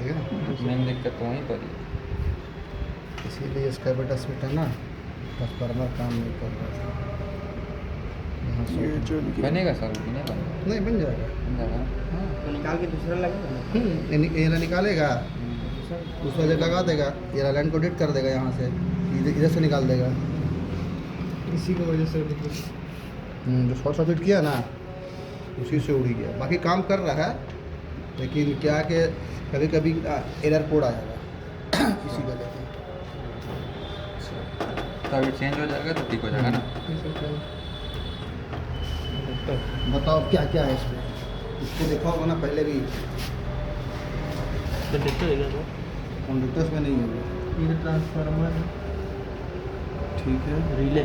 ठीक है। मेन दिक्कत तो वहीं पर ही है। इसीलिए इसका बेटा स्विच है ना, ट्रांसफार्मर काम नहीं कर रहा था। यहाँ ये शॉर्ट चल गया। बनेगा सर कि नहीं बनेगा? नहीं बन जाएगा। बन जाएगा ना? हाँ तो निकाल के दूसरा लगेगा ना। ये वाला निकालेगा, दूसरा जब लगा देगा, ये लाइन को डिट कर देगा, यहाँ से इधर से निकाल देगा। इसी की वजह से जो शॉर्ट सर्किट किया ना, उसी से उड़ी गया। बाकी काम कर रहा है, लेकिन क्या कि कभी कभी एरर कोड आ जाएगा इसी का लेके। तो अभी चेंज हो जाएगा तो ठीक हो जाएगा ना? बताओ क्या क्या है इसमें, इसको देखा होगा ना पहले भी। कंडक्टर्स में नहीं है ये ट्रांसफार्मर ठीक है। रिले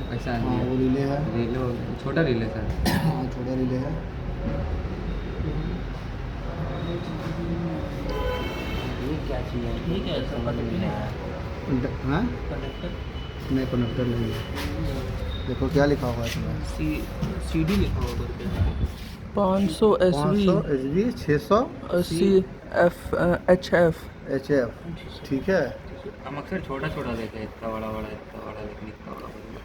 पैसा हाँ वो रिले है। रिले हो गया, छोटा रिले सर। हाँ छोटा रिले है। ये क्या चीज़ है? ठीक है समझ में नहीं आया। हाँ कंडक्टर नहीं, कनेक्टर नहीं है। देखो क्या लिखा हुआ है इसमें, CD लिखा होगा करके। 500 SB 500 SB 600 80 HF HF ठीक है। हम अक्सर छोटा छोटा देते हैं, इतना बड़ा बड़ा, इतना बड़ा, लेकिन इतना बड़ा बड़ा।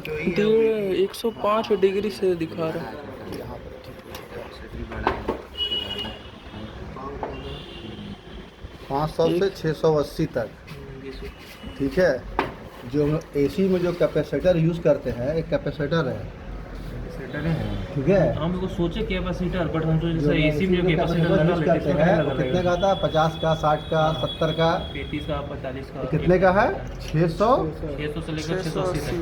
जो ये 105 डिग्री से दिखा रहा है। यहाँ पर ठीक बड़ा है। 500 से 680 तक ठीक है। जो AC में जो कैपेसिटर यूज़ करते हैं, एक कैपेसिटर है ठीक है। हम लोग सोचे कैपेसिटर, बट हम सोचे जो जैसे AC में जो कैपेसिटर लगा यूज़ लेते करते हैं हैं वो कितने का आता है, 50 का, 60 का, 70 का, 35 का, 45 का, कितने का है, 600 600 से लेकर 680 तक।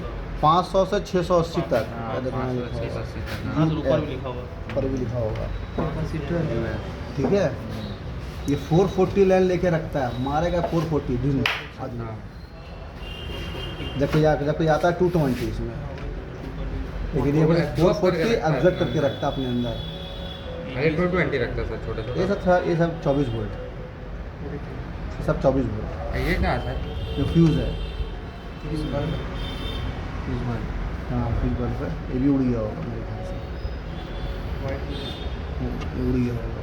500 से 680 तक। हाँ, देखो यहाँ 500 लिखा होगा। 680 तक। हाँ तो ऊपर भी लिखा हुआ ऊपर भी लिखा होगा कैपेसिटर। ठीक है। ये 440 लाइन लेके रखता है, मारेगा 440 दिन आदमी। हाँ। जब कोई आता है 220 इसमें, लेकिन ये 440 एब्जॉर्ब करके रखता है अपने अंदर। अरे 220 रखता है सर, छोटा ये छोटा। सब था, ये सब 24 वोल्ट, ये सब 24 वोल्ट। ये कहाँ सर? जो फ्यूज़ है, हाँ फ्यूज़ बल्ब है। ये भी उड़ गया होगा मेरे ख्याल से, ये उड़ गया होगा।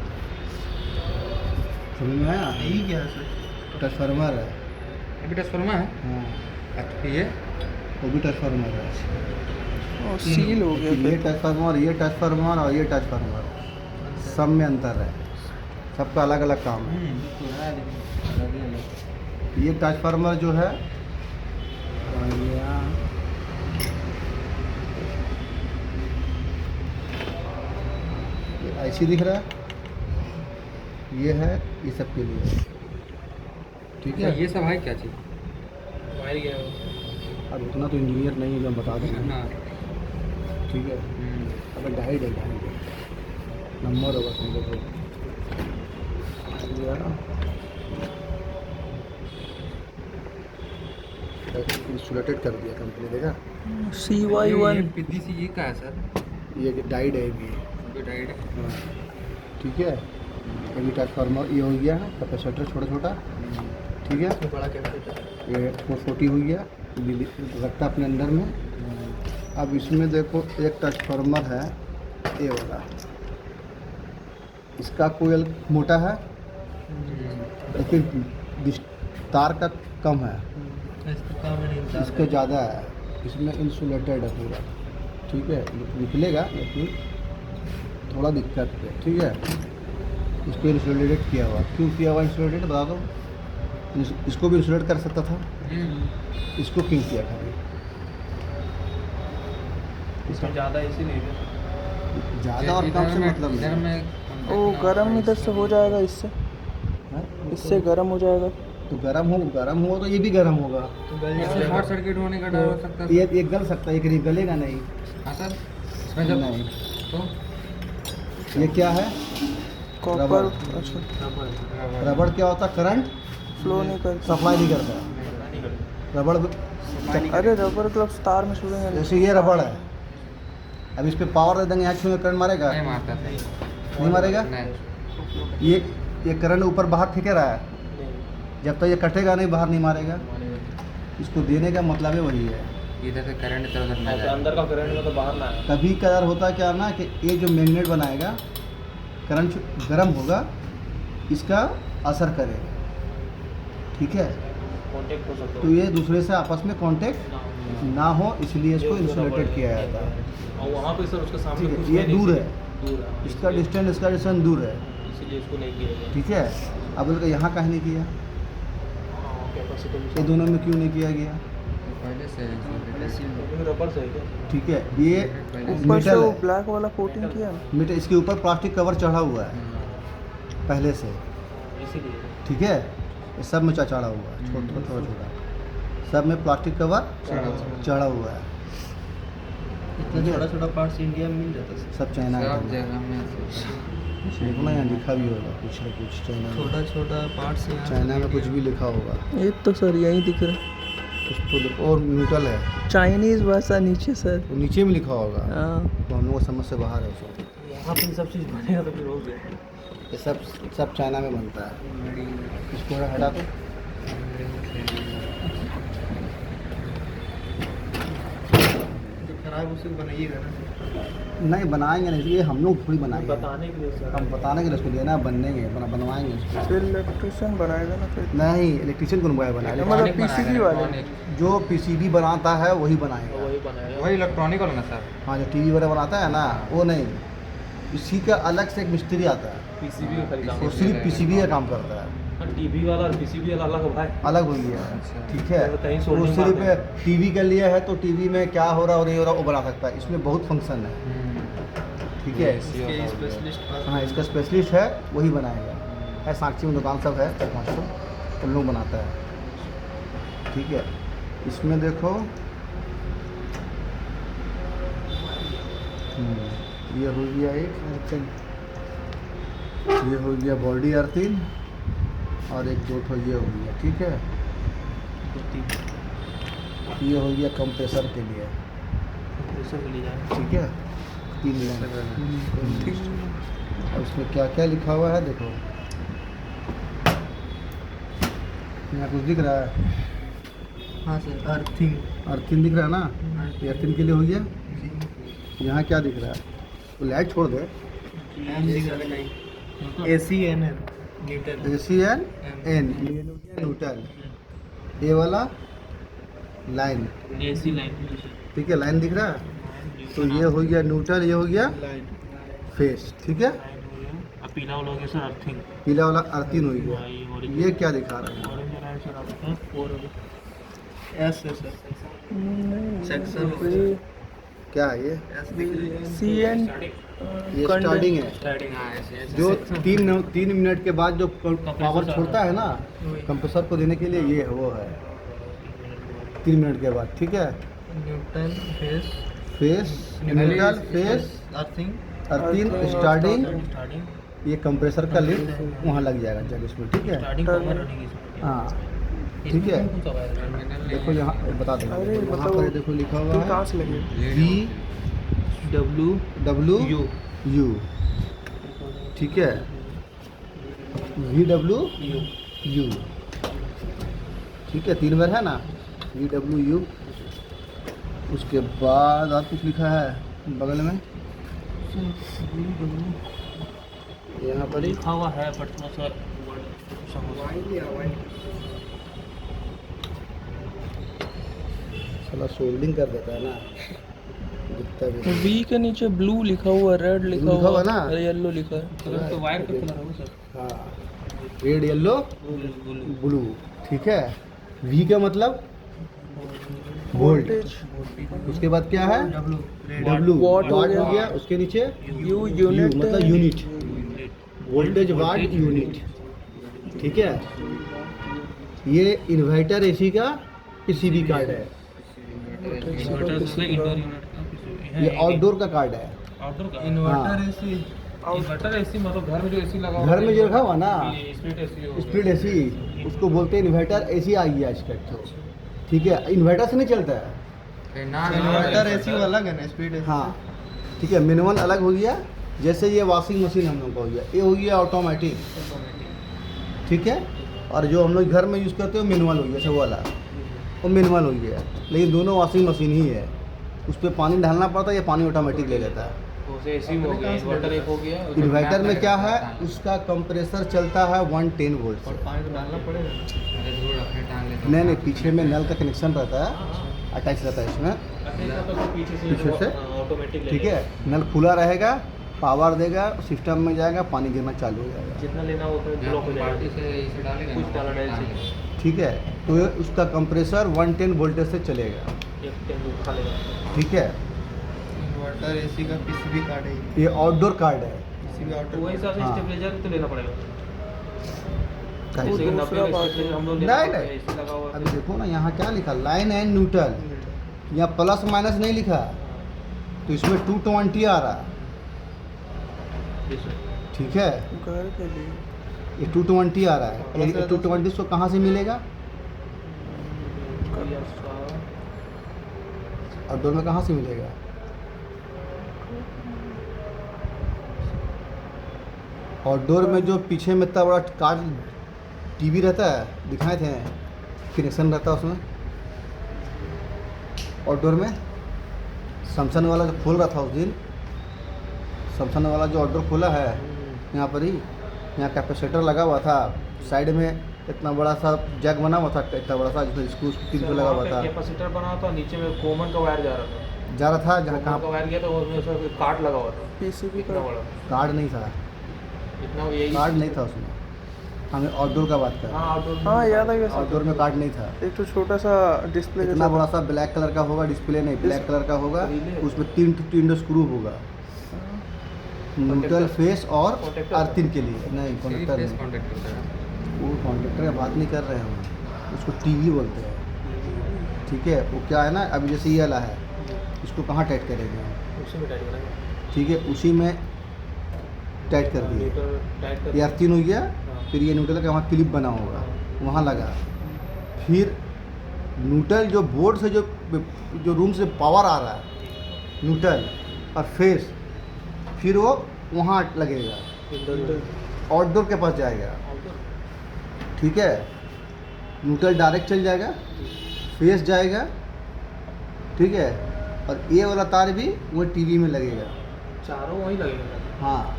समझ में आया? यही क्या है सर? ट्रांसफार्मर है। ये भी ट्रांसफार्मर है? हाँ अच्छा ये वो भी ट्रांसफार्मर है। और सील हो गया ये फिर। ट्रांसफार्मर, ये ट्रांसफार्मर और ये ट्रांसफार्मर, सब में अंतर है, सबका अलग अलग काम है। ये ट्रांसफार्मर जो है ये ऐसी दिख रहा है, ये है ये सब के लिए ठीक है। ये सब है क्या चीज़? वायर गया अब उतना तो इंजीनियर नहीं है जो हम बता देंगे हाँ। ठीक है। अब डाइड है, डाइड नंबर होगा समझो तो इंसुलेटेड कर दिया कंपनी, देखा। CY1 PVC ये क्या है सर? ये डाइड है भी, ये डाइड है। हाँ ठीक है। अभी ट्रांसफार्मर ये हो गया है, कैपेसिटर छोटा छोटा ठीक है। बड़ा कैपेसिटर। ये 440 हो गया, रखता अपने अंदर में। अब इसमें देखो एक ट्रांसफार्मर है ये वाला, इसका कोयल मोटा है लेकिन तार का कम है, इसका ज़्यादा है। इसमें इंसुलेटेड है पूरा ठीक है, निकलेगा लेकिन थोड़ा दिक्कत है ठीक है। इसको इंसुलेटेड किया हुआ, क्यों किया हुआ इंसुलेटेड बता दो। इसको भी इंसुलेट कर सकता था, इसको क्यों किया खाली? इसमें ज़्यादा इसीलिए ज़्यादा और कम से मतलब इधर नहीं। में वो गर्म इधर से हो जाएगा, इससे हाँ? इससे गर्म हो जाएगा। तो गर्म हुआ तो ये भी गर्म होगा। इससे शॉर्ट सर्किट होने का डर हो सकता है। ये गल सकता है, ये गलेगा नहीं। हाँ सर, इसमें जब नहीं। तो ये क्या है, कॉपर। अच्छा, रबड़ क्या होता है, करंट फ्लो नहीं करता। सप्लाई नहीं करता रबड़। अरे रबर ग्लव्स तार में छुएंगे नहीं। जैसे ये रबड़ है, अब इस पे पावर दे देंगे, यहाँ छूने करंट मारेगा? नहीं मारता सही। नहीं मारेगा। नहीं। ये करंट ऊपर बाहर फेंक रहा है, जब तक ये कटेगा नहीं बाहर नहीं मारेगा। इसको देने का मतलब है वही है, इधर से करंट इधर उधर ना जाए। अंदर का करंट में तो बाहर ना है। कभी कदार होता है क्या ना कि ये जो मैग्नेट बनाएगा करंट गर्म होगा इसका असर करेगा, ठीक है। कांटेक्ट हो सकता तो ये दूसरे से आपस में कांटेक्ट ना हो इसलिए इसको इंसुलेटेड किया जाता है, और वहाँ पे सर उसके सामने ठीक कुछ है। ये नहीं, दूर है, दूर है, इसका डिस्टेंस दूर है, इसीलिए इसको नहीं किया गया। ठीक है। अब उसका यहाँ काहे नहीं किया, कैपेसिटी ये दोनों में क्यों नहीं किया गया, पहले से insulated रबर से है क्या? ठीक है। ये ऊपर से मेटल वो है, ब्लैक वाला कोटिंग किया ना। मीटर इसके ऊपर प्लास्टिक कवर चढ़ा हुआ है पहले से, इसीलिए ठीक है। ये सब में चढ़ा हुआ है, छोटा छोटा सब में प्लास्टिक कवर चढ़ा हुआ है, इतना छोटा छोटा पार्ट्स इंडिया में मिल जाता है। सब चाइना का सब है। जगह में ऐसे देखो ना यहाँ लिखा भी होगा कुछ न कुछ चाइना में, छोटा छोटा पार्ट्स यहाँ चाइना में कुछ भी लिखा होगा ये तो सर यहीं दिख रहा है, कुछ तो देखो। और न्यूट्रल है, चाइनीज भाषा नीचे सर। तो नीचे में लिखा होगा, हाँ तो हम लोग को समझ से बाहर है उसको। यहाँ पे सब चीज़ बनेगा तो फिर हो गया। ये सब चाइना में बनता है। इसको थोड़ा हटा दो, जो खराब है, उसे बनाइएगा ना। नहीं बनाएंगे नहीं, ये हम लोग थोड़ी बनाएंगे, बताने के लिए सर हम बताने के लिए उसको देना बनेंगे बनवाएंगे उसको। फिर इलेक्ट्रिशियन बनाएगा ना फिर। नहीं इलेक्ट्रिशियन कौन बनाएगा, मतलब पीसीबी वाले। जो पीसीबी बनाता है वही बनाएगा। वही बनाएगा। वही इलेक्ट्रॉनिक वाला ना सर। हाँ जो टीवी वगैरह बनाता है ना वो नहीं, इसी का अलग से एक मिस्त्री आता है, पीसीबी का खाली काम वो सिर्फ पीसीबी का काम करता है, टीवी वाला और पीसीबी वाला अलग है भाई। अलग हो गया है, ठीक है। तो कहीं वो सोल्डिंग सिर्फ मारते टीवी के लिए है, तो टीवी में क्या हो रहा और नहीं हो रहा वो बना सकता है। इसमें बहुत फंक्शन है, ठीक है। इसके स्पेशलिस्ट हाँ इसका स्पेशलिस्ट है, वही बनाएगा। है साक्षी में दुकान सब है 4-5 तो लोग बनाता है, ठीक है। इसमें देखो ये हो गया एक, ये हो गया बॉडी अर्थिंग, और एक दो ठो ये हो गया, ठीक है। ये हो गया कंप्रेसर के लिए, ठीक है। 3 लाइन, ठीक। और उसमें क्या क्या लिखा हुआ है देखो, यहाँ कुछ दिख रहा है, हाँ सर, अर्थिंग अर्थिंग दिख रहा है ना, ये अर्थिंग के लिए हो गया। यहाँ क्या दिख रहा है, वो लाइट छोड़ दे, ACN है न्यूटन। ACN न्यूटन, ये वाला लाइन, एसी लाइन ठीक है। लाइन दिख रहा है, तो ये हो गया न्यूट्रल, ये हो गया फेस, ठीक है। पीला वाला हो गया सर अर्थिंग। पीला वाला अर्थिंग हो गया। ये क्या दिखा रहा है, एस है सर, सेक्शन क्या है ये, CN ये स्टार्टिंग है। जो 3 मिनट के बाद जो पावर छोड़ता है ना कंप्रेसर को देने के लिए, ये वो है 3 मिनट के बाद, ठीक है। Newton face face neutral, face earthing, starting, ये कंप्रेसर का लिड वहाँ लग जाएगा जब इसमें, ठीक है। हाँ ठीक है। देखो यहाँ बता देना, अरे वहाँ मतलब पर देखो लिखा हुआ है कहाँ से लगे? VWU, ठीक है। VWU, ठीक है। 3 बार है ना VWU। उसके बाद और कुछ लिखा है बगल में, यहाँ पर ही लिखा हुआ है बट थोड़ा सा साला सोल्डिंग कर देता है ना, दिखता भी नहीं। V के नीचे ब्लू लिखा हुआ, रेड लिखा लिखा हुआ हुआ ना? और येलो लिखा है। कलर तो वायर का कलर होगा सर। हाँ रेड येलो ब्लू, ठीक है। V का मतलब वोल्टेज, उसके बाद क्या है W Watt हो वाट गया। हो गया, उसके नीचे U U यूनिट मतलब यूनिट, वोल्टेज वाट यूनिट, ठीक है। ये इन्वर्टर एसी का पीसीबी कार्ड है, ये आउटडोर का कार्ड है। आउटडोर का हाँ। इन्वर्टर एसी मतलब घर में जो एसी लगा घर में जो रखा हुआ ना स्प्लिट एसी हो स्प्लिट एसी, उसको बोलते हैं इन्वर्टर एसी। आ गया इसका तो, ठीक है। इन्वर्टर से नहीं चलता है, इन्वर्टर एसी अलग है ना, स्पीड है। हाँ ठीक है। मैनुअल अलग हो गया, जैसे ये वॉशिंग मशीन हम लोग का हो गया, ये हो गया ऑटोमेटिक, ठीक है। और जो हम लोग घर में यूज़ करते हो मैनुअल हो गया, सब वाला वो मैनुअल हो गया। लेकिन दोनों वॉशिंग मशीन ही है, उस पर पानी डालना पड़ता है, ये पानी ऑटोमेटिक ले लेता है, तो उसे एसी हो गया, इन्वर्टर एक हो गया। इन्वर्टर में क्या है, उसका कंप्रेसर चलता है 110 वोल्ट से। पानी तो डालना पड़ेगा। अरे धूल अपने टांग ले तो नहीं नहीं, पीछे में नल का कनेक्शन रहता है, अटैच रहता है इसमें, पीछे से। ऑटोमेटिक ठीक है, नल खुला रहेगा, पावर देगा, सिस्टम में जाएगा, पानी गिरना चालू हो जाएगा। जितना लेना हो उतना ब्लॉक हो बाल्टी जाएगा। से इसे डालेगा कुछ ना, डालना है टांग इसे। ले। ठीक है, तो ये उसका कंप्रेसर 110 वोल्टेज से चलेगा। एक टेंडू खा लेगा। ठीक है, इन्वर्टर एसी का पीसीबी कार्ड है ये। ये आउटडोर कार्ड है। पीसीबी तो आउटर वही हिसाब से हाँ। स्टेबलाइजर तो लेना पड़ेगा। कैसे? जैसे कि 90 दूसरा का बात स्टेबलाइजर हम लोग नहीं, लेना नहीं। एसी लगा हुआ अभी देखो ना, यहाँ क्या लिखा, लाइन एंड न्यूट्रल, यहाँ प्लस माइनस नहीं लिखा, तो इसमें 220 आ रहा है। ठीक है, घर के लिए ये 220 आ रहा है, ये 220 को कहाँ से मिलेगा, आउटडोर में कहाँ से मिलेगा? आउटडोर में जो पीछे में इतना बड़ा कार्ड टीवी रहता है, दिखाए थे, कनेक्शन रहता है उसमें, आउटडोर में सैमसंग वाला जो खोल रहा था उस दिन, सैमसंग वाला जो आउटडोर खोला है यहाँ पर ही, यहाँ कैपेसिटर लगा हुआ था, साइड में इतना बड़ा सा जैक बना हुआ था, इतना बड़ा सा, जिसमें स्क्रू 3 पे लगा हुआ था, कैपेसिटर बना था, नीचे में कॉमन का वायर जा रहा था। जहाँ कॉमन कहाँ का वायर गया तो उसमें से कार्ड लगा हुआ था। पीसीबी इतना बड़ा, कार्ड नहीं था, इतना यही कार्ड नहीं था उसमें, हमें आउटडोर का बात कर रहे हैं। हाँ आउटडोर। हाँ याद आ गया आउटडोर में कार्ड नहीं था, एक तो छोटा सा डिस्प्ले इतना बड़ा सा ब्लैक कलर का होगा, डिस्प्ले नहीं, ब्लैक कलर का होगा, उसमें 3 स्क्रू होगा, न्यूट्रल फेस और Contactor। अर्थिंग के लिए। नहीं, कॉन्टेक्टर फेस नहीं, कांटेक्ट करता है। वो कॉन्टेक्टर की बात नहीं कर रहे हैं हम, उसको टीवी बोलते हैं। ठीक है, वो क्या है ना, अभी जैसे ये वाला है, इसको कहाँ टाइट करेंगे हम? उसी में टाइट करेंगे। ठीक है, उसी में टाइट कर दिए, मीटर टाइट कर ये अर्थिंग हो गया, हाँ। फिर ये न्यूट्रल का वहाँ क्लिप बना होगा, वहाँ लगा, फिर न्यूट्रल जो बोर्ड से जो रूम से पावर आ रहा है, न्यूट्रल और फेस, फिर वो वहाँ लगेगा, आउटडोर के पास जाएगा। ठीक है, न्यूट्रल डायरेक्ट चल जाएगा, फेस जाएगा, ठीक है, और ये वाला तार भी वो टीवी में लगेगा। चारों वहीं लगेगा। हाँ,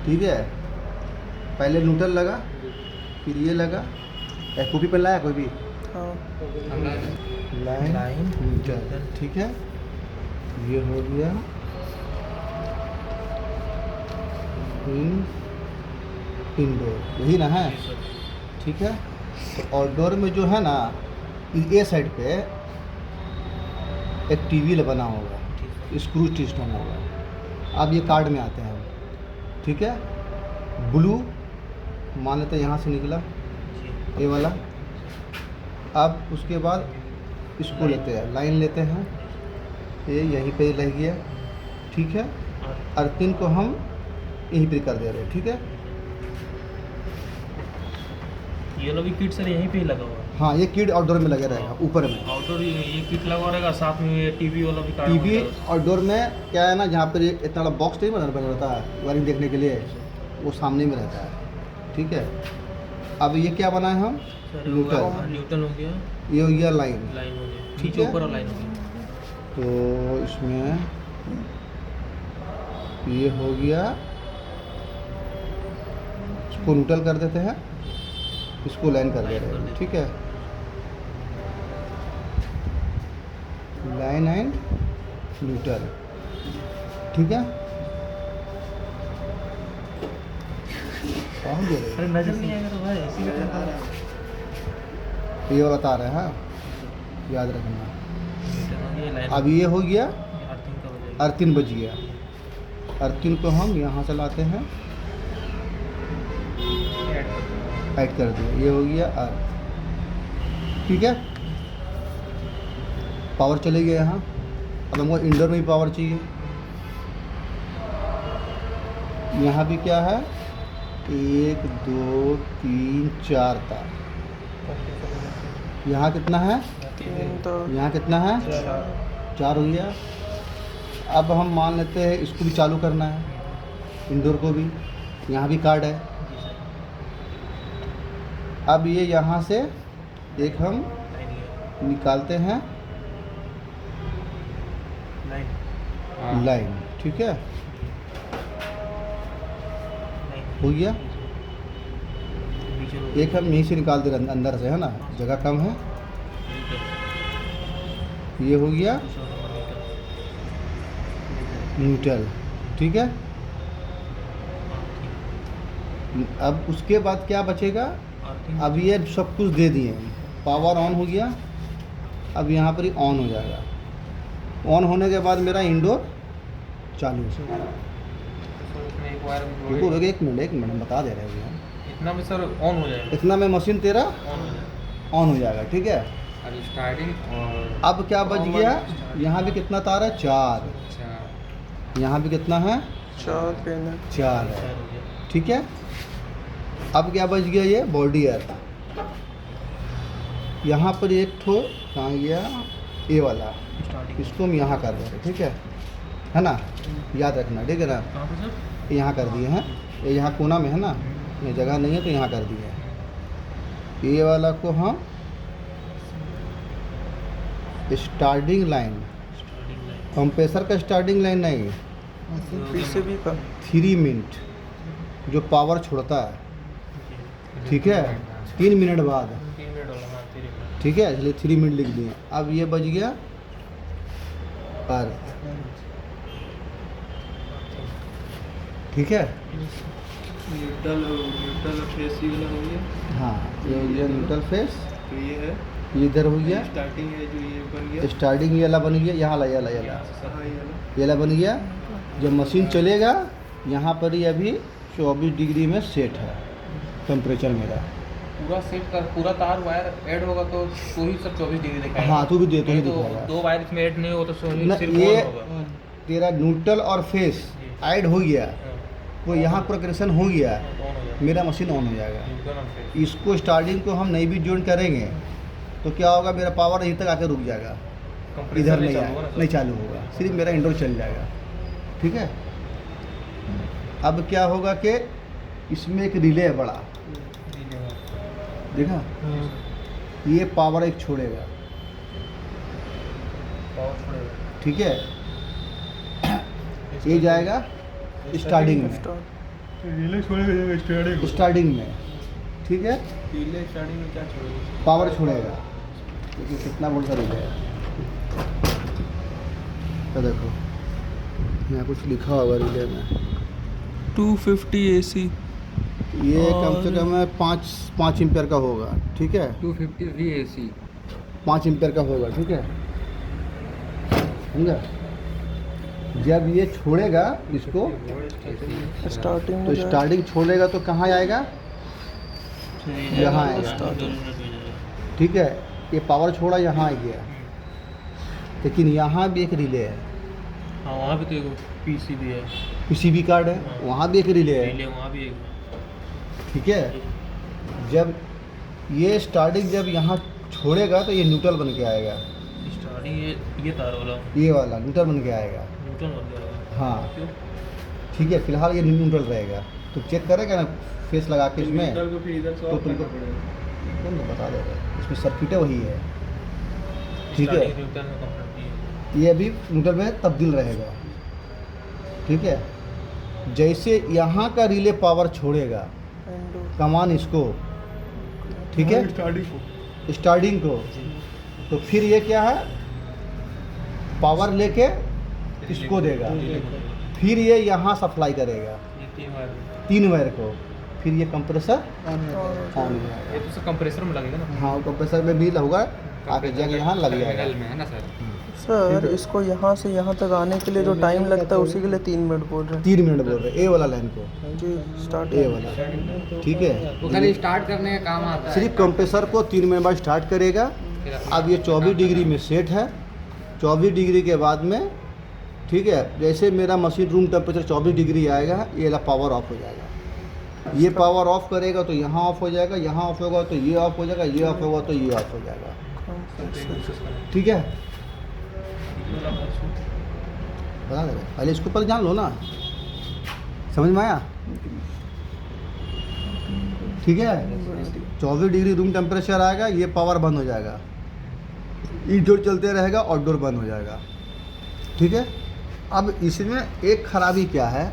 ठीक है, पहले न्यूट्रल लगा, फिर ये लगा, कॉपी पेन लाया कोई भी, हम लाए लाइन न्यूट्रल। ठीक है, ये हो गया इनडोर, यही ना है। ठीक है, तो आउटडोर में जो है ना, ये साइड पे एक टीवी बना होगा, स्क्रू सिस्टम होगा। अब ये कार्ड में आते हैं हम। ठीक है, ब्लू मान लेते हैं यहाँ से निकला ये वाला, अब उसके बाद इसको लेते हैं, लाइन लेते हैं, ये यहीं पे रह गया। ठीक है, अर्थिंग को हम यहीं पे कर दे रहे हैं। ठीक है, ये लो भी किट सर यहीं पे ही लगा हुआ है। हाँ, ये किड आउटडोर में लगे रहेगा, ऊपर में। आउटडोर ये किट लगा हुआ रहेगा, साथ में ये टीवी वाला भी कार्ड टीवी होता है। आउटडोर में क्या है ना, जहाँ पर ये इतना बड़ा बॉक्स नहीं बना रहता है वायरिंग देखने के लिए, वो सामने में रहता है। ठीक है, अब ये क्या बनाए हम, सर, न्यूट्रल, न्यूट्रल हो गया, ये हो गया लाइन। लाइन हो गया, ठीक नीचे है। ऊपर लाइन हो गया। तो इसमें ये हो गया, इसको न्यूट्रल कर देते हैं, इसको लाइन कर दे रहे हैं। ठीक है, लाइन एंड न्यूट्रल। ठीक है, कहाँ दे रहे अरे नजर नहीं आएगा तो भाई ऐसी क्या करता है? हैं? ये वाला तार है, हाँ, याद रखना। ये लाइन अब ये हो गया, अर्थिंग का बजाय अर्थिंग बच गया। अर्थिंग को हम यहाँ से लाते हैं, ऐड कर दिया, ये हो गया अर्थ। ठीक है, पावर चले गया यहाँ। अब हमको इंडोर में भी पावर चाहिए, यहाँ भी क्या है, 1 2 3 4 तार। यहाँ कितना है, यहाँ कितना है, 4 हो गया। अब हम मान लेते हैं इसको भी चालू करना है, इंडोर को भी, यहाँ भी कार्ड है। अब ये यहाँ से एक हम निकालते हैं लाइन हाँ। लाइन। ठीक है, हो गया। एक हम यहीं से निकाल दे रहे हैं अंदर से, है ना, जगह कम है। ये हो गया न्यूट्रल, ठीक है। अब उसके बाद क्या बचेगा, अब ये सब कुछ दे दिए, पावर ऑन हो गया। अब यहाँ पर ही ऑन हो जाएगा। ऑन होने के बाद मेरा इंडोर चालू है। एक वायर रुको एक मिनट हम बता दे रहे हैं भैया। इतना में सर ऑन हो जाएगा, इतना में मशीन तेरा ऑन हो जाएगा। ऑन हो जाएगा, ठीक है। और स्टार्टिंग और अब क्या बच गया, यहाँ भी कितना तार है, 4। अच्छा यहाँ भी कितना है, 4 है, ठीक है। अब क्या बच गया, ये बॉडी अर्थ। यहाँ पर एक ठो कहाँ गया, ए वाला, इसको हम यहाँ कर रहे हैं, ठीक है ना, याद रखना, ठीक है ना। कहाँ पे सर? यहाँ कर दिए हैं, ये यहाँ कोना में है ना, ये जगह नहीं है तो यहाँ कर दिए हैं। ये वाला को हम स्टार्टिंग लाइन, कंप्रेसर का स्टार्टिंग लाइन नहीं, पीछे भी कम 3 मिनट जो पावर छोड़ता है, ठीक है, 3 मिनट बाद, 3 मिनट वाला, हाँ 3 मिनट। ठीक है, इसलिए 3 मिनट लिख दिए। अब ये बच गया अर्थ, ठीक है। न्यूट्रल फेस ही वाला हो गया। हाँ, ये हो गया न्यूट्रल फेस, तो ये है ये इधर हो गया स्टार्टिंग है जो ये बन गया। स्टार्टिंग, ये वाला बन गया, यहाँ ला, ये वाला हाँ, ये वाला। ये वाला बन गया। जब मशीन चलेगा यहाँ पर ही अभी 24 डिग्री में सेट है टेम्परेचर मेरा। पूरा सेट कर, पूरा तार वायर ऐड होगा तो ही सब 24 डिग्री दिखाएगा। हाँ, तू भी दे, तो ही नहीं तो दिखाएगा। 2 वायर इसमें ऐड नहीं हो तो ना, सिर्फ ये ऑन होगा। तेरा न्यूट्रल और फेस ऐड हो गया, हाँ, वो यहाँ प्रोग्रेशन हो गया, तो ऑन हो जाएगा। मेरा मशीन ऑन हो जाएगा। न्यूट्रल और फेस। इसको स्टार्टिंग को हम नहीं भी ज्वाइन करेंगे तो क्या होगा, मेरा पावर यहीं तक आके रुक जाएगा, कंप्रेसर इधर नहीं चालू आएगा, होगा ना सर? नहीं चालू होगा, सिर्फ मेरा इंडोर चल जाएगा, ठीक है। अब क्या होगा कि इसमें एक रिले है बड़ा, देखा, ये पावर एक छोड़ेगा, पावर छोड़ेगा। ठीक है। ये जाएगा स्टार्टिंग में, रिले छोड़ेगा स्टार्टिंग। स्टार्टिंग में, ठीक है। रिले स्टार्टिंग में क्या छोड़ेगा? पावर छोड़ेगा, क्योंकि कितना वोल्ट का रिले है, तो देखो यहाँ कुछ लिखा होगा रिले में, 250 AC। ये कम से कम 5 एम्पियर का होगा, ठीक है, 250 VAC 5 एम्पियर का होगा, ठीक है, समझा। जब ये छोड़ेगा इसको, स्टार्टिंग तो स्टार्टिंग छोड़ेगा तो कहाँ आएगा, यहाँ आएगा, ठीक है। ये पावर छोड़ा यहाँ आ गया, लेकिन यहाँ भी एक रिले है, हाँ वहाँ भी तो एक PCB है, पीसीबी कार्ड है, वहाँ भी एक रिले है, रिले वहाँ भी एक। ठीक है। जब ये स्टार्टिंग जब यहाँ छोड़ेगा तो ये न्यूट्रल बन के आएगा, स्टार्टिंग ये तार वाला ये वाला न्यूट्रल बन के आएगा, न्यूट्रल बन जाएगा। हाँ, क्यों? ठीक है। फिलहाल ये न्यूट्रल रहेगा, तो चेक करेगा ना फेस लगा के इसमें, को फिर इधर से तो ऑफ तुमको करना पड़ेगा। एकदम तो बता देगा, इसमें सर्किटें वही है, ठीक है। स्टार्टिंग न्यूट्रल में कंप्लीट है। ये अभी न्यूट्रल में तब्दील रहेगा, ठीक है। जैसे यहाँ का रिले पावर छोड़ेगा कमान इसको, ठीक है, स्टार्टिंग को, तो फिर ये क्या है, पावर लेके इसको देगा, फिर ये यहाँ सप्लाई करेगा ये 3 वायर 3 वायर को, फिर ये कंप्रेसर ऑन हो ये जाएगा। तो कंप्रेसर में लगेगा ना। हाँ, कंप्रेसर में भी होगा, आगे जगह यहाँ लग जाएगा। टर्मिनल में है ना सर। सर इसको यहाँ से यहाँ तक आने के लिए जो टाइम लगता है उसी के लिए 3 मिनट बोल रहे 3 मिनट बोल रहे, ए वाला लाइन को, हैं जी। स्टार्ट ए वाला, ठीक है। वो खाली स्टार्ट करने का काम आता है। सिर्फ कंप्रेसर को 3 मिनट बाद स्टार्ट करेगा। फिर अब ये 24 डिग्री में सेट है, 24 डिग्री के बाद में, ठीक है, जैसे मेरा मशीन रूम टेम्परेचर 24 डिग्री आएगा, ये वाला पावर ऑफ हो जाएगा। ये पावर ऑफ करेगा तो यहाँ ऑफ हो जाएगा, यहाँ ऑफ होगा तो ये ऑफ हो जाएगा, ये ऑफ होगा तो ये ऑफ हो जाएगा, ठीक है। बता दे रहे, पहले इसको पर जान लो ना, समझ में आया, ठीक है। 24 डिग्री रूम टेम्परेचर आएगा, ये पावर बंद हो जाएगा, इंडोर चलते रहेगा, आउटडोर बंद हो जाएगा, ठीक है। अब इसमें एक खराबी क्या है,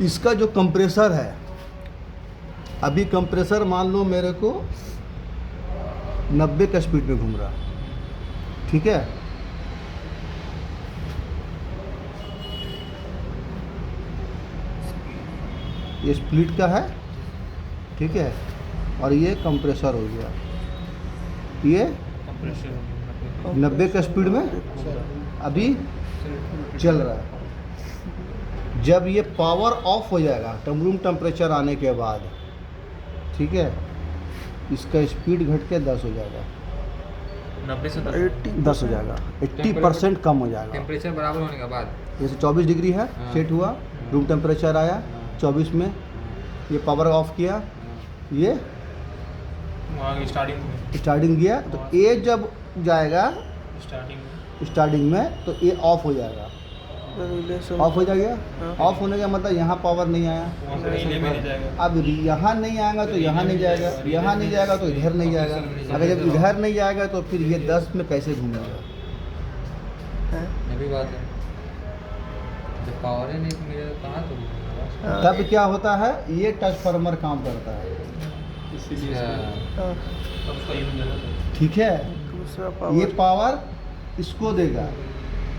इसका जो कंप्रेसर है, अभी कंप्रेसर मान लो मेरे को 90 का स्पीड में घूम रहा, ठीक है। ये स्प्लिट का है, ठीक है, और ये कंप्रेसर हो गया, ये 90 का स्पीड में अभी चल रहा है। जब ये पावर ऑफ हो जाएगा रूम टेम्परेचर आने के बाद, ठीक है, इसका स्पीड घट के 10 हो जाएगा, 90 से 10 हो जाएगा, 80% कम हो जाएगा। टेम्परेचर बराबर होने के बाद जैसे 24 डिग्री है, हाँ। सेट हुआ, रूम टेम्परेचर आया 24 में, ये पावर ऑफ किया, ये वहाँ स्टार्टिंग स्टार्टिंग गया, तो ये जब जाएगा में स्टार्टिंग में तो ये ऑफ हो जाएगा, ऑफ हो जाएगा। ऑफ होने का मतलब यहाँ पावर नहीं आया, वहाँ से रिले में नहीं जाएगा। अब यहाँ नहीं आएगा तो यहाँ नहीं जाएगा, यहाँ नहीं जाएगा तो इधर नहीं जाएगा। अगर जब इधर नहीं जाएगा तो फिर ये 10 में कैसे घूमेगा? ये भी बात है, जब पावर ही नहीं मिलेगा तो कहाँ तो तब क्या होता है, ये ट्रांसफार्मर काम करता है, अच्छा। तब उसका यूज है ना। ठीक है। दूसरा ये पावर पावर इसको देगा,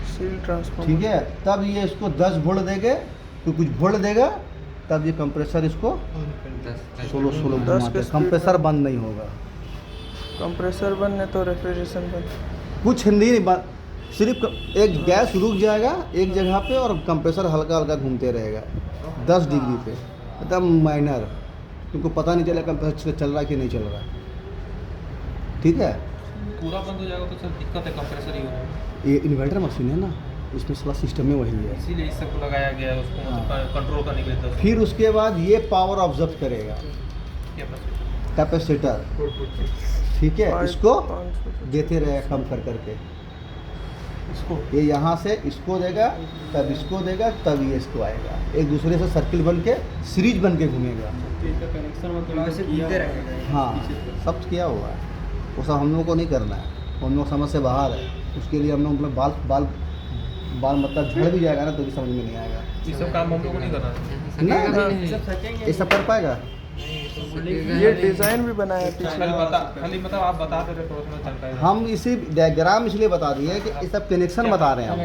सील ट्रांसफार्मर, ठीक है, तब ये इसको 10 वोल्ट देगा, तो कुछ वोल्ट देगा, तब ये कंप्रेसर इसको 16 10 घुमाते के हैं, स्पीड कंप्रेसर बंद नहीं होगा, कंप्रेसर बंद है तो रेफ्रिजरेशन बंद। कुछ नहीं बंद, सिर्फ एक गैस रुक जाएगा एक जगह पे और कंप्रेसर हल्का हल्का घूमते रहेगा 10 डिग्री पे, एकदम माइनर, तुमको पता नहीं चलेगा कंप्रेसर चल रहा है कि नहीं चल रहा है, ठीक है। पूरा बंद हो जाएगा तो सर दिक्कत है, कंप्रेसर ही होगा। ये इन्वर्टर मशीन है ना, इसमें सारा सिस्टम में वही है। इसीलिए इस सबको लगाया गया है, उसको मतलब कंट्रोल करने के लिए। तो फिर उसके बाद ये पावर ऑब्जर्व करेगा कैपेसिटर, ठीक है, इसको 500 देते रहेगा कम कर करके, इसको ये यहाँ से इसको देगा, तब इसको देगा, तब ये इसको आएगा, एक दूसरे से सर्किल बन के सीरीज बन के घूमेगा। हाँ, सब किया हुआ है, वो सब हम लोग को नहीं करना है, हम लोग समझ से बाहर है। उसके लिए हम लोग मतलब बाल मतलब झड़ भी जाएगा ना तो भी समझ में नहीं आएगा। ये सब काम हम लोग को नहीं करना है। ये सब कर पाएगा। ये डिज़ाइन भी बनाया है पीछे। खाली मतलब आप बता दे रहे थोड़ा थोड़ा जानकारी। हम इसी डायग्राम इसलिए बता दिए कि ये सब कनेक्शन बता रहे हैं हम,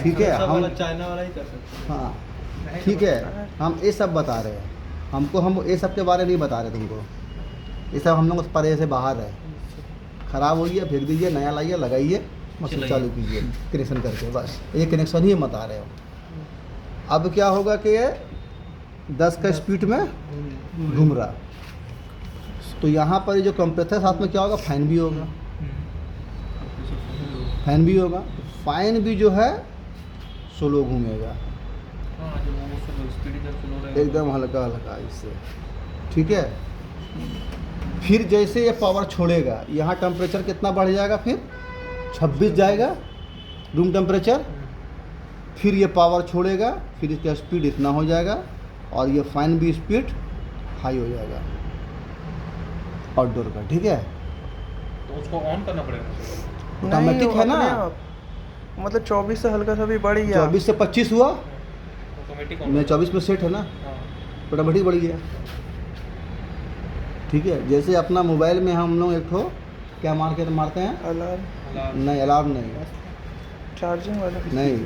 ठीक है, हम चाइना वाला ही कर सकते हाँ ठीक है, हम ये सब बता रहे हैं, हमको हम ये सब के बारे में नहीं बता रहे तुमको, ये सब हम लोग परे से बाहर है। ख़राब हो गया फेंक दीजिए, नया लाइए, लगाइए, मशीन चालू कीजिए कनेक्शन करके, बस ये कनेक्शन ही हम बता रहे हो। अब क्या होगा कि ये 10 का स्पीड में घूम रहा, तो यहाँ पर जो कंप्रेसर साथ में क्या होगा, फैन भी होगा, फैन भी होगा, फैन भी जो है स्लो घूमेगा, एकदम हल्का हल्का इससे, ठीक है। फिर जैसे ये पावर छोड़ेगा, यहाँ टेम्परेचर कितना बढ़ जाएगा, फिर 26 जाएगा रूम टेम्परेचर, फिर ये पावर छोड़ेगा, फिर इसका स्पीड इतना हो जाएगा और ये फैन भी स्पीड हाई हो जाएगा आउटडोर का, ठीक है। तो उसको ऑन करना पड़ेगा। ऑटोमेटिक है ना, अपने आप। मतलब 24 से हल्का सा भी बढ़ गया, 24 से 25 हुआ, ऑटोमेटिक मैं 24 में सेट है ना, ऑटोमेटिक बढ़ गया, ठीक है। जैसे अपना मोबाइल में हम लोग एक ठो क्या मारते हैं, अलार्म नहीं अलार्म नहीं, चार्जिंग वाला नहीं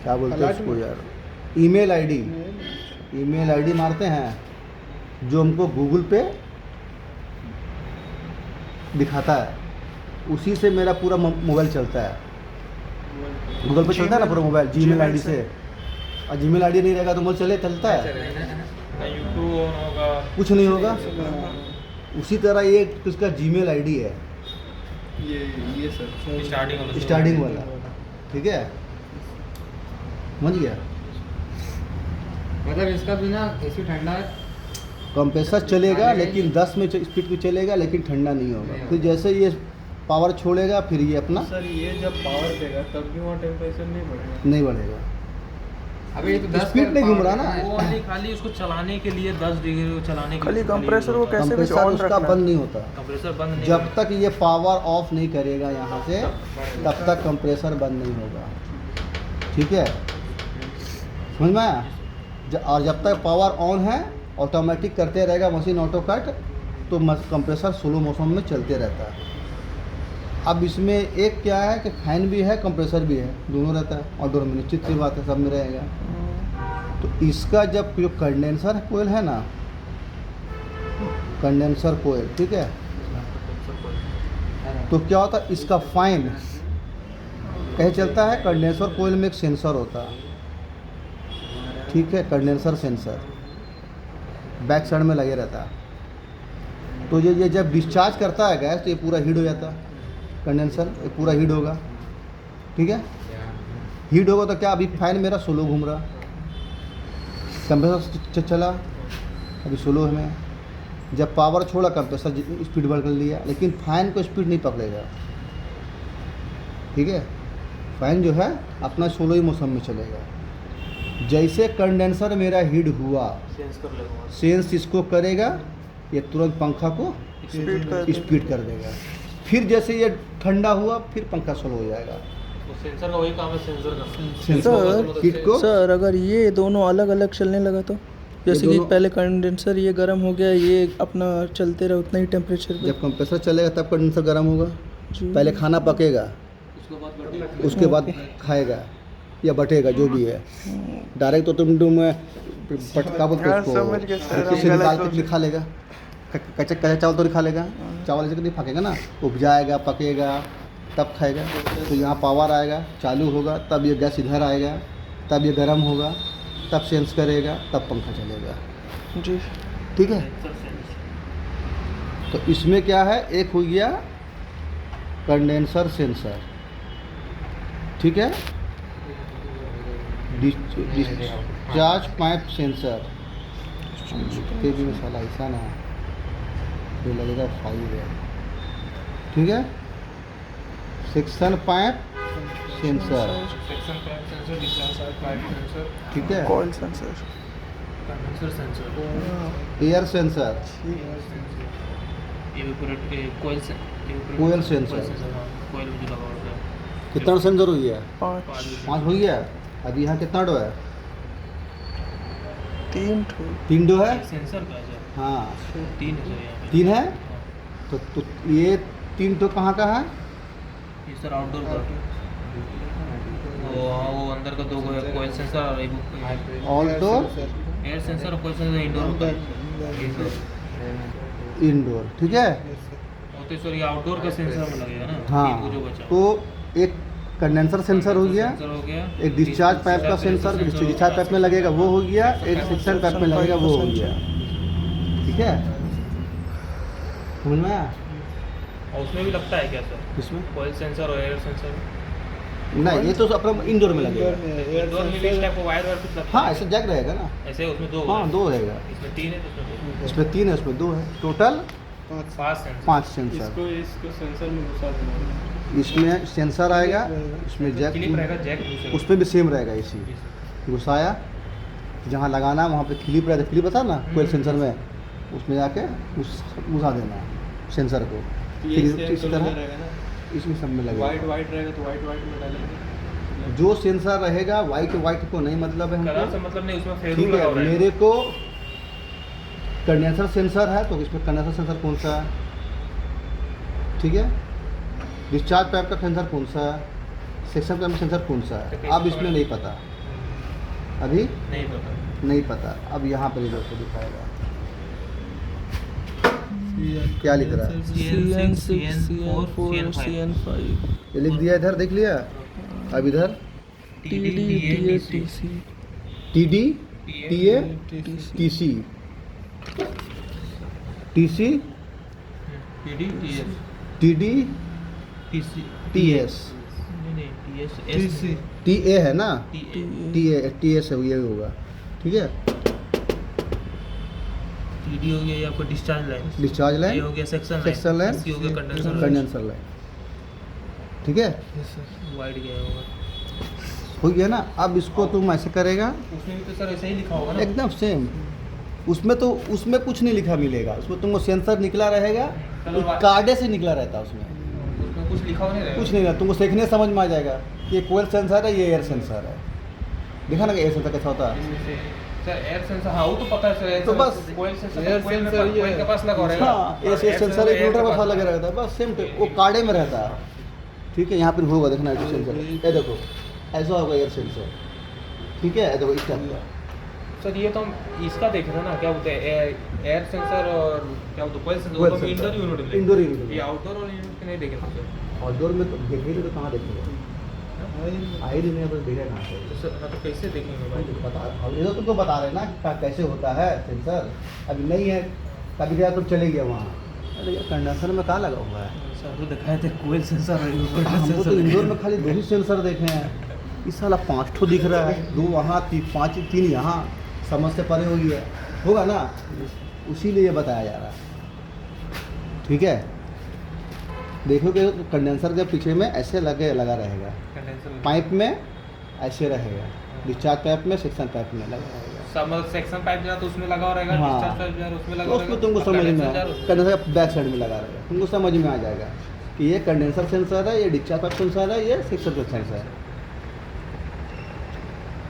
क्या बोलते हैं उसको यार, ईमेल आईडी मारते हैं, जो हमको गूगल पे दिखाता है, उसी से मेरा पूरा मोबाइल चलता है। गूगल पे चलता है ना पूरा मोबाइल, जीमेल आईडी से, और जीमेल आईडी नहीं रहेगा तो मोबाइल चलता है, यूट्यूब ऑन होगा, कुछ नहीं होगा। उसी तरह ये उसका जीमेल आईडी है, ये सर स्टार्टिंग वाला, ठीक है, समझ गया। मतलब इसका बिना एसी ठंडा है, कंप्रेसर चलेगा लेकिन 10 में स्पीड पे चलेगा, लेकिन ठंडा नहीं होगा। फिर जैसे ये पावर छोड़ेगा, फिर ये अपना सर ये जब पावर देगा तब भी वहाँ टेम्परेचर नहीं नहीं बढ़ेगा, अभी ये तो 10 स्पीड नहीं घूम रहा ना, वो खाली उसको चलाने के लिए 10 डिग्री चलाने के खाली लिए कंप्रेसर को कैसे भी कंप्रेसर ऑन उसका रखना बंद नहीं होता। कंप्रेसर बंद नहीं जब तक ये पावर ऑफ नहीं करेगा यहाँ से, तब तक कंप्रेसर बंद नहीं होगा। ठीक है, समझ में आया? और जब तक पावर ऑन है ऑटोमेटिक करते रहेगा मशीन ऑटो कट, तो कंप्रेसर स्लो मोशन में चलते रहता है। अब इसमें एक क्या है कि फैन भी है कंप्रेसर भी है, दोनों रहता है आउटडोर में, निश्चित सी बात है सब में रहेगा। तो इसका जब जो कंडेंसर कोयल है ना, कंडेंसर कोयल, ठीक है, तो क्या होता है इसका फाइन कहे चलता है। कंडेंसर कोयल में एक सेंसर होता है, ठीक है, कंडेंसर सेंसर बैक साइड में लगे रहता है। तो ये जब डिस्चार्ज करता है गैस तो ये पूरा हीट हो जाता है, कंडेंसर ये पूरा हीट होगा, ठीक है। हीट होगा तो क्या, अभी फैन मेरा स्लो घूम रहा, कंप्रेसर चला अभी स्लो है में, जब पावर छोड़ा कंप्रेसर स्पीड बढ़ कर लिया, लेकिन फैन को स्पीड नहीं पकड़ेगा, ठीक है। फैन जो है अपना स्लो ही मौसम में चलेगा। जैसे कंडेंसर मेरा हीट हुआ सेंस इसको करेगा, ये तुरंत पंखा को स्पीड कर देगा। फिर जैसे ये ठंडा हुआ फिर पंखा स्लो हो जाएगा। सेंसर का वही काम है, सेंसर का। सेंसर हीट को सर अगर ये दोनों अलग अलग चलने लगा तो, जैसे कि पहले कंडेंसर ये गर्म हो गया, ये अपना चलते रहे उतना ही टेम्परेचर पे, जब कंप्रेसर चलेगा तब कंडेंसर गर्म होगा। जी। पहले खाना पकेगा, उसके बाद खाएगा या बटेगा जो भी है। डायरेक्ट तो तुम पटका बोलते हाँ, उसको, समझ गए सर, किसी हम निकाल गलत के खा लेगा। कच्चा कच्चा चावल तो नहीं खा लेगा, चावल ऐसे नहीं पकेगा ना, उपजाएगा पकेगा तब खाएगा। तो यहाँ पावर आएगा, चालू होगा, तब ये गैस इधर आएगा, तब ये गर्म होगा, तब सेंस करेगा, तब पंखा चलेगा, जी। ठीक है। तो इसमें क्या है, एक हो गया कंडेंसर सेंसर, ठीक है, डिस्चार्ज पाइप सेंसर, ये भी मसाला ऐसा ना है, ये लगेगा 5 है, ठीक है। Suction pipe sensor, suction pipe sensor, discharge pipe sensor, ठीक है, coil sensor, condenser sensor, air sensor, evaporate coil coil sensor. Coil जो लगा होता है। कितना सेंसर हो गया? 5 5 हो गया। अभी यहाँ कितना डो है? 3 डो है। सेंसर का है हाँ 3 है सर, यहाँ पे 3 है। तो ये 3 तो कहाँ का है? ये सर आउटडोर का, वो अंदर का 2 है, कोयल सेंसर और आउटडोर एयर सेंसर और कोयल सेंसर इंडोर होता है। इंडोर, ठीक है। वो तो सर ये आउटडोर का सेंसर में लगेगा ना। हाँ, वो जो बचा तो एक कंडेंसर सेंसर हो गया, सेंसर हो गया, एक डिस्चार्ज पाइप का सेंसर डिस्चार्ज पाइप में लगेगा वो हो गया, एक सेक्शन पाइप में लगेगा वो हो गया, ठीक है। समझ में आया? और उसमें भी लगता है क्या सर? किसमें? कोयल सेंसर और एयर सेंसर नहीं, ये तो अपना इंडोर में लगेगा। इंडोर में भी इस टाइप का वायर कुछ लगता हाँ है? ऐसे जैक रहेगा ना। ऐसे उसमें 2 हाँ 2 रहेगा, इसमें 3 है तो उसमें 2। इसमें 3 है उसमें 2 है, टोटल 5 सेंसर। 5 सेंसर। इसको सेंसर में घुसा देना, इसमें सेंसर आएगा, इसमें क्लिप जैक, रहेगा, जैक दूसरे उसमें भी सेम रहेगा। इसी घुसाया, जहाँ लगाना वहाँ पे क्लिप रहता है, क्लिप बता ना कोई सेंसर में, उसमें जाके घुसा देना सेंसर को। फिर इसी तरह इसमें सब में लगेगा। वाइट रहेगा तो वाइट में डालेंगे। जो सेंसर रहेगा वाइट को नहीं मतलब है कलर से हमको, मतलब नहीं, उसमें फेरू ठीक लगा है। हुआ है। मेरे को कंडेंसर सेंसर है तो इसमें कंडेंसर सेंसर कौन सा है, ठीक है। डिस्चार्ज पाइप का सेंसर कौन सा है, सेक्शन पाइप सेंसर कौन सा है, अब इसमें नहीं पता, अभी नहीं पता। अब यहाँ पर इधर को दिखाएगा क्या लिख रहा है, CN6 CN4 CN5 ये लिख दिया इधर, देख लिया। अब इधर TD TD TA TC TC TD TS TA है ना, TS है, ये होगा, ठीक है। TD हो गया ये आपका डिस्चार्ज लाइन, डिस्चार्ज ये लाइन, हो गया सेक्शन सेक्शन लाइन, ये हो गया कंडेंसर कंडेंसर लाइन, ठीक है। वाइट गया होगा। हो गया ना। अब इसको तुम ऐसे करेगा, उसमें भी तो सर ऐसे ही लिखा होगा ना? एकदम सेम। उसमें कुछ नहीं लिखा मिलेगा, उसमें तुमको सेंसर निकला रहेगा, कार्डे से निकला रहता है उसमें, उसमें कुछ लिखा हुआ नहीं रहेगा? कुछ नहीं रहता, तुमको सीखने समझ में आ जाएगा। ये कोयल सेंसर है, ये एयर सेंसर है। देखा ना कि एयर सेंसर कैसा होता है। सर एयर सेंसर, हाँ वो तो पता है सर। तो बस कोयल सेंसर, एयर कोयल में सेंसर ये कोयल के पास लगा रहेगा। हाँ, एयर सेंसर एक मीटर में लगा रहता है, बस सेम वो कार्डे में रहता है। ठीक है, यहाँ पर होगा देखना एयर सेंसर, ये देखो ऐसा होगा एयर सेंसर। ठीक है, देखो इस टाइप का। सर ये तो हम इसका देख रहे हैं ना, क्या बोलते हैं एयर सेंसर और क्या बोलते हैं कोयल सेंसर, कोयल वो तो sensor. Indoor unit indoor unit. ये आउटडोर और यूनिट के नहीं देखे थे सर। आउटडोर में तो देखेंगे तो कहाँ देखेंगे, आई नहीं है, बस देखा कहाँ से। तो सर हाँ, तो कैसे देखेंगे भाई? बता, अब ये तो तुमको बता रहे ना कि कैसे होता है सेंसर। अभी नहीं है, कभी गया तो चले गया वहाँ। अरे यार कंडेंसर में कहाँ लगा हुआ है? सर तो दिखाए थे कोयल सेंसर और हमको तो इंडोर में खाली 2 ही सेंसर देखे हैं, इस साला 5 ठो दिख रहा है, 2 वहाँ 3 यहाँ, समझ से परे हो गया होगा ना, उसीलिए ये बताया जा रहा है। ठीक है, देखोगे तो कंडेंसर के पीछे में ऐसे लगा रहेगा, कंडेंसर पाइप में ऐसे रहेगा, डिस्चार्ज पाइप में, सेक्शन पाइप में लगा रहेगा। सब सेक्शन पाइप जा तो उसमें लगा हो रहेगा, हाँ। डिस्चार्ज पाइप जा उसमें लगा तो हो उसमें रहेगा, तुमको और समझ में कंडेंसर जा कंडेंसर बैक साइड में लगा रहेगा, तुमको समझ में आ जाएगा कि ये कंडेंसर सेंसर है, ये डिस्चार्ज पाइप सेंसर है, ये सेक्शन पाइप सेंसर है।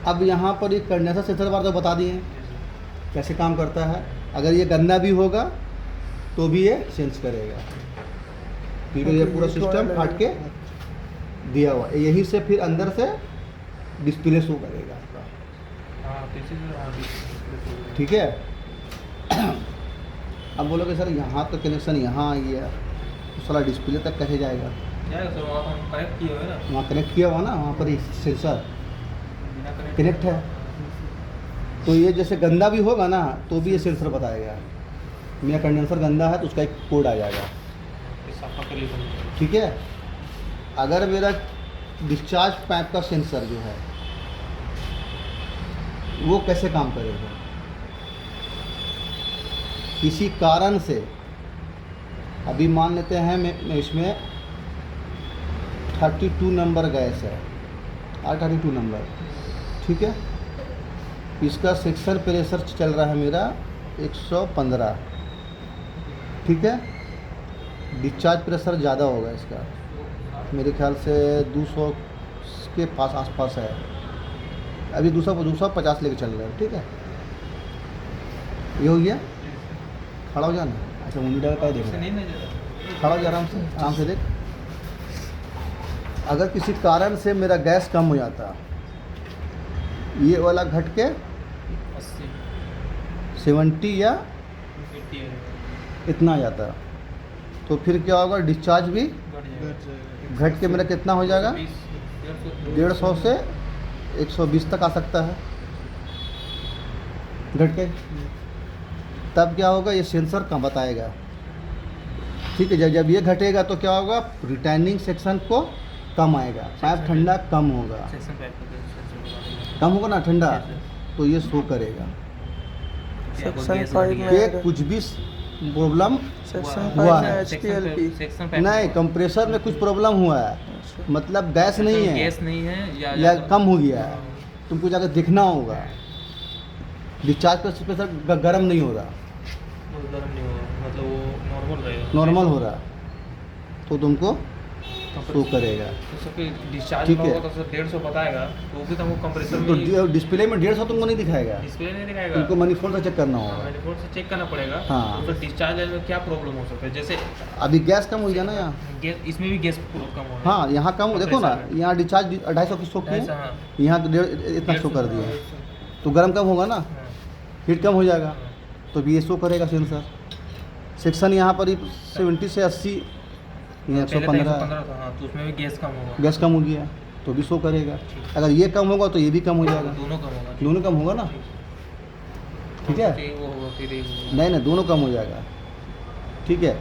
अब यहाँ पर ये कंडेंसर सेंसर बार तो बता दिए कैसे काम करता है। अगर ये गंदा भी होगा तो भी ये सेंस करेगा, क्योंकि ये पूरा सिस्टम काट के दिया हुआ है, यहीं से फिर अंदर से डिस्प्ले शो करेगा आपका। हाँ, तो इसी से हाँ, डिस्प्ले। ठीक है। अब बोलोगे सर यहाँ तो कनेक्शन यहाँ आई है, तो सारा डिस्प्ले तक कैसे जाएगा? क्या है सर, वहाँ हम कनेक्ट किए हुए ना, वहाँ कनेक्ट किया हुआ ना, वहाँ पर सेंसर बिना कनेक्ट है। तो ये जैसे गंदा भी होगा ना तो भी ये सेंसर बताएगा, मेरा कंडेंसर गंदा है तो उसका एक कोड आ जाएगा। साफा कर लीजिए। ठीक है, अगर मेरा डिस्चार्ज पाइप का सेंसर जो है वो कैसे काम करेगा? किसी कारण से, अभी मान लेते हैं मैं इसमें 32 नंबर गैस है, 32 नंबर, ठीक है, इसका सेक्शन प्रेशर चल रहा है मेरा 115, ठीक है, डिस्चार्ज प्रेशर ज़्यादा होगा इसका, मेरे ख्याल से 200 के पास आसपास है, अभी 250 लेके चल रहा है। ठीक है, ये हो गया, खड़ा हो जाना। अच्छा मॉनिटर का देख रहा है, नहीं नहीं खड़ा हो जा, आराम से देख। अगर किसी कारण से मेरा गैस कम हो जाता, ये वाला घट के 80 70 या 80 है, इतना आ जाता, तो फिर क्या होगा, डिस्चार्ज भी बढ़ जाएगा। घट के मेरा कितना हो जाएगा, 150 से 120 तक आ सकता है घट के। तब क्या होगा, ये सेंसर कम बताएगा। ठीक है, जब ये घटेगा तो क्या होगा, रिटर्निंग सेक्शन को कम आएगा, पाइप ठंडा कम होगा, सेक्शन पाइप का सेंसर कम होगा ना ठंडा, तो ये शो करेगा सेक्शन 5 में कि कुछ भी प्रॉब्लम सेक्शन हुआ 5 में है। HPLP सेक्शन पाइप नहीं, कंप्रेसर में कुछ प्रॉब्लम हुआ है, मतलब गैस नहीं है गैस नहीं है या कम हो गया है, तुमको जाकर देखना होगा। डिस्चार्ज प्रेशर गर्म नहीं हो रहा, गर्म नहीं होगा, मतलब वो नॉर्मल रहेगा, नॉर्मल हो रहा, तो तुमको शो करेगा। तो सबके डिस्चार्ज ठीक होगा है। तो सर 150 बताएगा, तो वो भी तुमको कंप्रेसर तो में डिस्प्ले में 150 तुमको नहीं दिखाएगा, डिस्प्ले नहीं दिखाएगा, तुमको मनीफोल्ड से चेक करना होगा। मैनिफोल्ड से चेक करना पड़ेगा। हाँ। तो डिस्चार्ज में क्या प्रॉब्लम हो सकता है, जैसे अभी गैस कम हो गया ना यहाँ, गैस, इसमें भी गैस कम हो हाँ यहाँ कम, देखो ना कंप्रेसर में। यहाँ डिस्चार्ज 250 की शो की ऐसा, है, हाँ। यहाँ तो इतना शो कर दिया, तो गर्म कम होगा ना, हाँ। हीट कम हो जाएगा, तो भी ये शो करेगा सेंसर। सेक्शन यहाँ पर ही 70 से 80, यहाँ पहले 115 तो 115 था, हाँ, तो उसमें भी गैस कम होगा, गैस कम हो गया तो भी शो करेगा। अगर ये कम होगा तो ये भी कम हो जाएगा, दोनों कम होगा। दोनों कम होगा ना, ठीक है, फिर वो होगा, फिर ये होगा। नहीं दोनों कम हो जाएगा। ठीक है,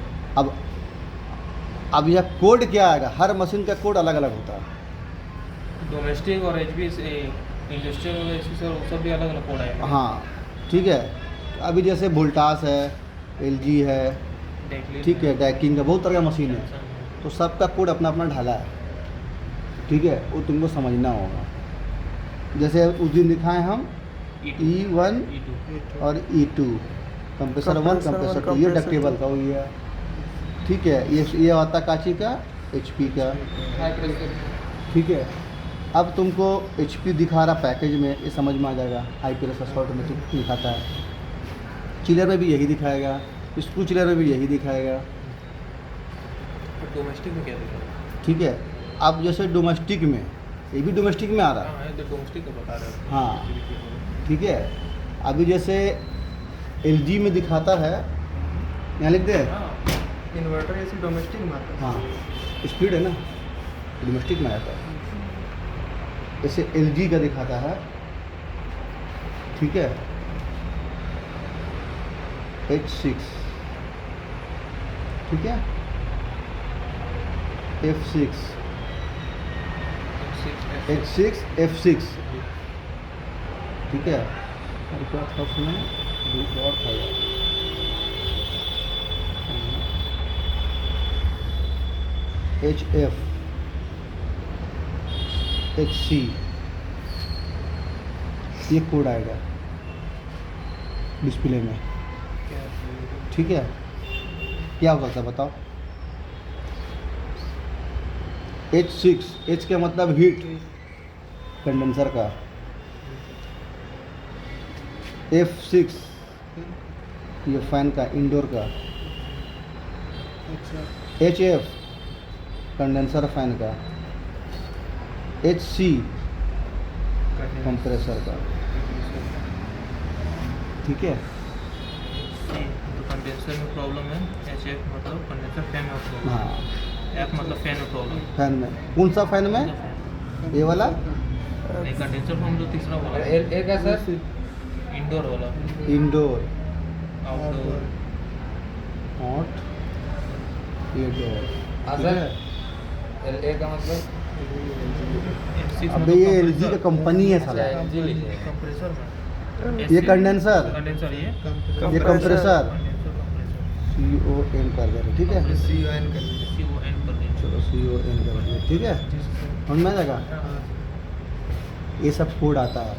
अब यह कोड क्या आएगा, हर मशीन का कोड अलग अलग होता है। डोमेस्टिक और एचपी इंडस्ट्रियल और एसी सर वो सब भी अलग अलग कोड आएगा। हाँ ठीक है, अभी जैसे वोल्टास है, एलजी है, डेक्लिन ठीक है, डैकिंग का बहुत तरह का मशीन है, तो सबका कोड अपना अपना ढाला है। ठीक है, वो तुमको समझना होगा। जैसे उस दिन दिखाए हम E1 E2 और E2, कंप्रेसर 1 कंप्रेसर 2, ये डक्टेबल का वही है। ठीक है, ये आता काची का, HP का। हाई प्रेशर ठीक है, अब तुमको HP दिखा रहा पैकेज में, ये समझ में आ जाएगा। IP शॉर्ट में तो दिखाता है, चिलर में भी यही दिखाएगा, स्क्रू चिलर में भी यही दिखाएगा। डोमेस्टिक में क्या दिखा? ठीक है, अब जैसे डोमेस्टिक में, ये भी डोमेस्टिक में आ रहा है। हाँ, ये तो डोमेस्टिक का बता रहे हो। हाँ ठीक है, अभी जैसे LG में दिखाता है, यहाँ लिख दे। इन्वर्टर ऐसे डोमेस्टिक में आता है। हाँ स्पीड है ना, डोमेस्टिक में आता है। जैसे LG का दिखाता है, ठीक है, H6, ठीक है, F6, H6, F6, ठीक है। और क्या था उसमें, दूसरा और था यार। HF, HC, ये कोड आएगा डिस्प्ले में, ठीक है। क्या हो सकता है बताओ? H6, H का मतलब हीट कंडेंसर का। F6 ये फैन का, इंडोर का। HF कंडेंसर फैन का। HC कंप्रेसर का, ठीक है। तो कंडेंसर में प्रॉब्लम है, HF मतलब कंडेंसर फैन में प्रॉब्लम, हाँ F मतलब फैन में प्रॉब्लम। फैन में, कौन सा फैन में? ये वाला नहीं, कंडेंसर में हम जो तीसरा वाला एक है सर, इंडोर वाला, इंडोर, आउटडोर। हॉट, ये डोर, हाँ ठीक सर। है। एक का मतलब अबे ये LG का कंपनी है साला, LG लिखे कंप्रेसर में ये कंडेंसर, कंडेंसर, ये ये कंप्रेसर, कंडेंसर कंप्रेसर CON कर दे, ठीक है। CON कर देंगे। चलो CON कर दिया, ठीक है। समझ में आ जाएगा। ये सब कोड आता है,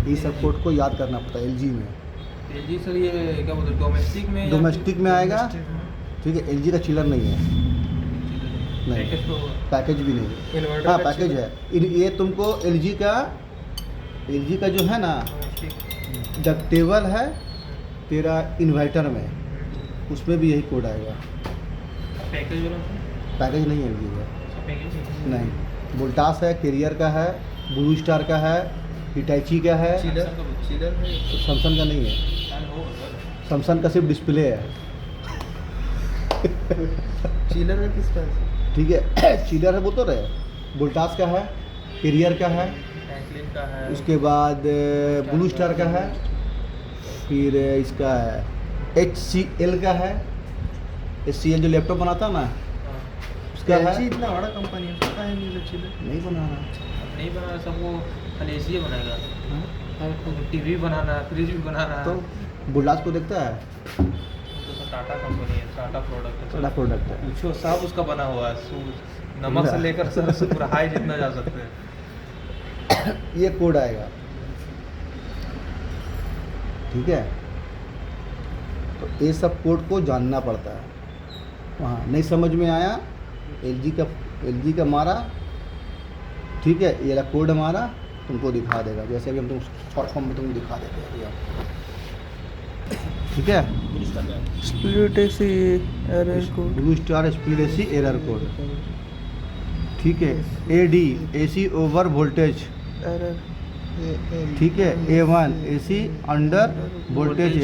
ये सब कोड को याद करना पड़ता है LG में। LG सर ये क्या बोलते हैं, डोमेस्टिक में या डोमेस्टिक में आएगा, ठीक है। LG का चिलर नहीं है, नहीं पैकेज तो पैकेज भी नहीं है। हाँ पैकेज है, ये तुमको LG का जो है ना, डोमेस्टिक डक्टेबल है तेरा इन्वर्टर में, उसमें भी यही कोड आएगा। पैकेज वाला पैकेज नहीं है LG का, पैकेज नहीं। वोल्टास है, कैरियर का है, ब्लू स्टार का है, हिटैची का है, चिलर सैमसंग का नहीं है। सैमसंग का सिर्फ डिस्प्ले है, चिलर में किस तरह से? ठीक है। चिलर है वो तो रहे, वोल्टास का है, कैरियर का है, फ्रैंकलिन का है, उसके बाद ब्लू स्टार का है, फिर इसका है HCL का है। HCL जो लैपटॉप बनाता है ना, हाँ। उसका है। LG इतना बड़ा कंपनी है, उसका है नहीं चिलर। नहीं बना रहा, नहीं बना सबको, खाली एसी बनाएगा। हाँ? टीवी बनाना है, फ्रिज भी बनाना तो है। बुल्लास को देखता है, तो सर टाटा कंपनी है, टाटा प्रोडक्ट है। बड़ा प्रोडक्ट है। पूछो सब उसका बना हुआ है, नमक से लेकर सर पूरा हाई जितना जा सकते हैं। ये कोड आएगा, ठीक है। तो ये सब कोड को जानना पड़ता है। वहाँ नहीं समझ में आया, LG का मारा, ठीक है, ये वाला कोड हमारा तुमको दिखा देगा। जैसे अभी हम तुम शॉर्ट फॉर्म में तुमको दिखा देते हैं अभी आप, ठीक है। स्प्लिट ऐसी error code. Blue star speed AC error code, ठीक है। AD AC over voltage, error, ठीक है। A1 AC under voltage,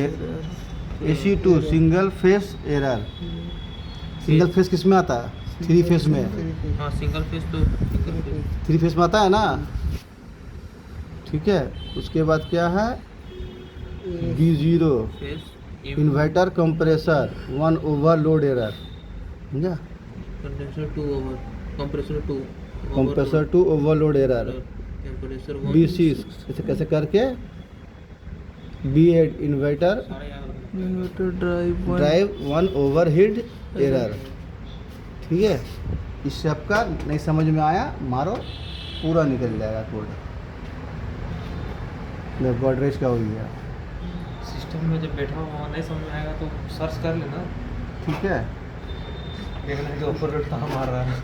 AC2 single phase error. Single phase किस में आता है? 3 फेस में। हाँ, सिंगल फेस तो सिंगल फेस 3 फेस में आता है ना, ठीक है। उसके बाद क्या है, B0 phase inverter compressor 1 overload error, समझा। Condenser 2 over, compressor 2 compressor 2 overload error. Temperature B6 ऐसे कैसे करके, B8 इन्वर्टर सारे याद रखना। इन्वर्टर ड्राइव 1 ओवरहीट एरर, ठीक है। इस सब का नहीं समझ में आया, मारो पूरा निकल जाएगा कोड। गोदरेज का हो गया, सिस्टम में जब बैठा हुआ नहीं समझ में आएगा तो सर्च कर लेना, ठीक है, देखना कि ओवरलोड कहाँ मार रहा है।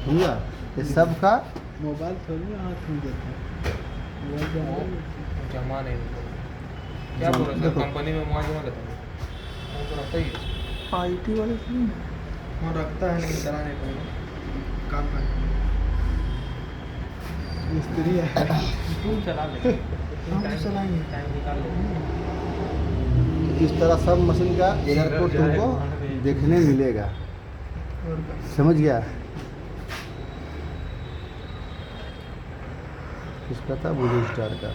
समझा। ये सब का मोबाइल थोड़ी हाथ में देते हैं जमा नहीं क्या बोल रहे देखो। कंपनी में मोबाइल जमा लेता हूँ तो रखता ही आईटी वाले तो नहीं। वहाँ रखता है लेकिन चला नहीं पाएगा काम का मिस्त्री है तू चला ले हम चलाएंगे। टाइम निकाल ले इस तरह सब मशीन का एरर कोड तुमको देखने मिलेगा, समझ गया। किसका था? ब्लू स्टार का।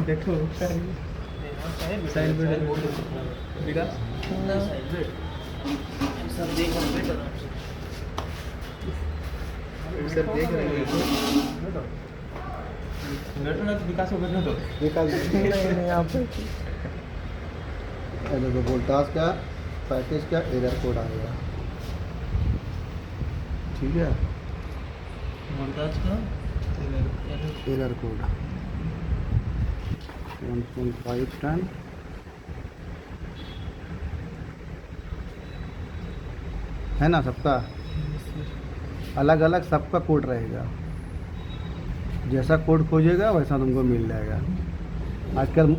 देखो साइड में विकास सब देख रहे हैं बेटा सर देख रहे हैं बैठो ना विकास को बैठने दो नहीं नहीं आप देखो वोल्टास का पैकेज का एरर कोड आएगा, ठीक है। वोल्टाज का एरर कोड 1.5 टन है ना, सबका अलग अलग सबका कोड रहेगा। जैसा कोड खोजेगा वैसा तुमको मिल जाएगा। आजकल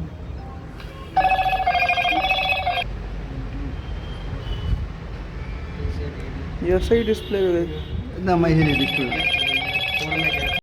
ये सही डिस्प्ले एकदम इजीली डिस्प्ले फोन में